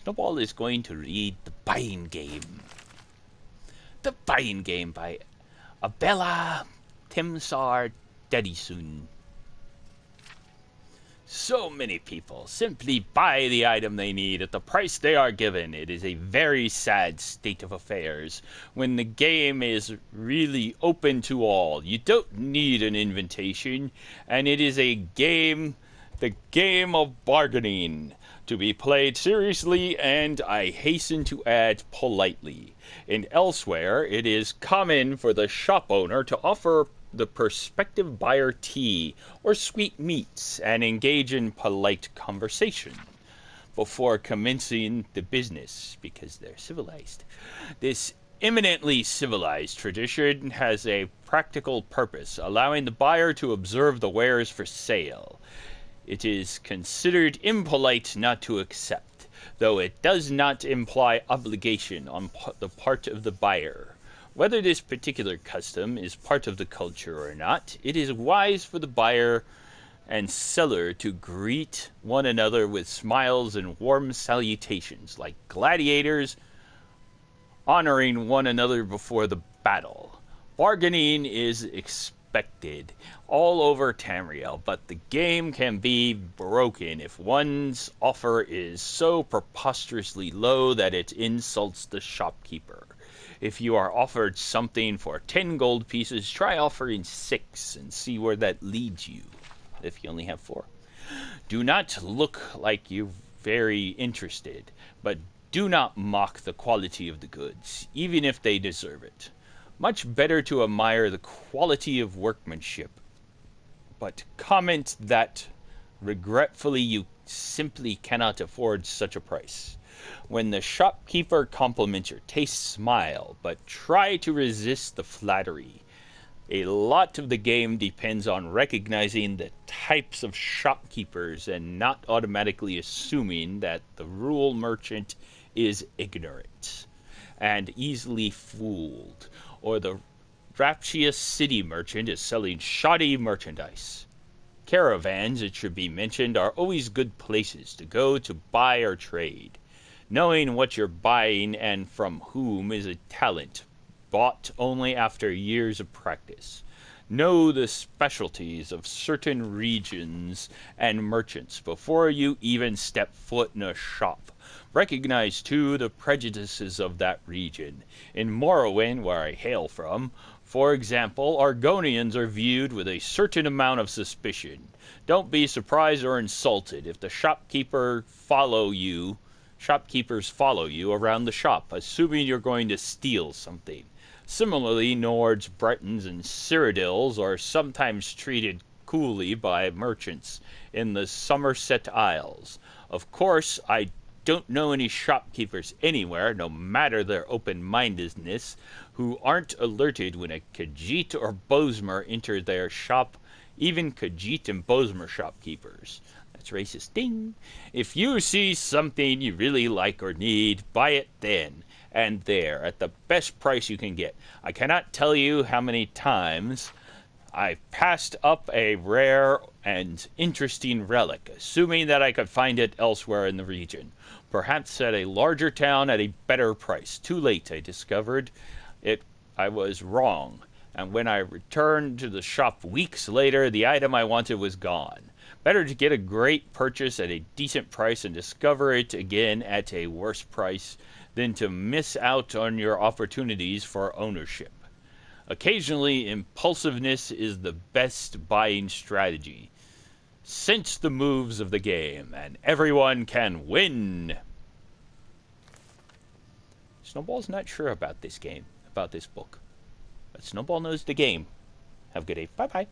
Snowball is going to read The Buying Game. The Buying Game by Abella Timsar Dedisun. So many people simply buy the item they need at the price they are given. It is a very sad state of affairs when the game is really open to all. You don't need an invitation, and it is a game, the game of bargaining, to be played seriously and, I hasten to add, politely. And elsewhere, it is common for the shop owner to offer the prospective buyer tea or sweet meats and engage in polite conversation before commencing the business, because they're civilized. This eminently civilized tradition has a practical purpose, allowing the buyer to observe the wares for sale. It is considered impolite not to accept, though it does not imply obligation on the part of the buyer. Whether this particular custom is part of the culture or not, it is wise for the buyer and seller to greet one another with smiles and warm salutations, like gladiators honoring one another before the battle. Bargaining is expected all over Tamriel, but the game can be broken if one's offer is so preposterously low that it insults the shopkeeper. If you are offered something for 10 gold pieces, try offering 6 and see where that leads you, if you only have 4. Do not look like you're very interested, but do not mock the quality of the goods, even if they deserve it. Much better to admire the quality of workmanship, but comment that regretfully you simply cannot afford such a price. When the shopkeeper compliments your taste, smile, but try to resist the flattery. A lot of the game depends on recognizing the types of shopkeepers and not automatically assuming that the rural merchant is ignorant and easily fooled, or the rapacious city merchant is selling shoddy merchandise. Caravans, it should be mentioned, are always good places to go to buy or trade. Knowing what you're buying and from whom is a talent, bought only after years of practice. Know the specialties of certain regions and merchants before you even step foot in a shop. Recognize, too, the prejudices of that region. In Morrowind, where I hail from, for example, Argonians are viewed with a certain amount of suspicion. Don't be surprised or insulted if the shopkeepers follow you around the shop, assuming you're going to steal something. Similarly, Nords, Bretons, and Cyrodiils are sometimes treated coolly by merchants in the Somerset Isles. Of course, I don't know any shopkeepers anywhere, no matter their open-mindedness, who aren't alerted when a Khajiit or Bosmer enter their shop, even Khajiit and Bosmer shopkeepers. That's racist. Ding! If you see something you really like or need, buy it then and there at the best price you can get. I cannot tell you how many times I passed up a rare and interesting relic, assuming that I could find it elsewhere in the region, perhaps at a larger town at a better price. Too late, I discovered I was wrong, and when I returned to the shop weeks later, the item I wanted was gone. Better to get a great purchase at a decent price and discover it again at a worse price than to miss out on your opportunities for ownership. Occasionally, impulsiveness is the best buying strategy. Sense the moves of the game, and everyone can win. Snowball's not sure about this book. But Snowball knows the game. Have a good day. Bye-bye.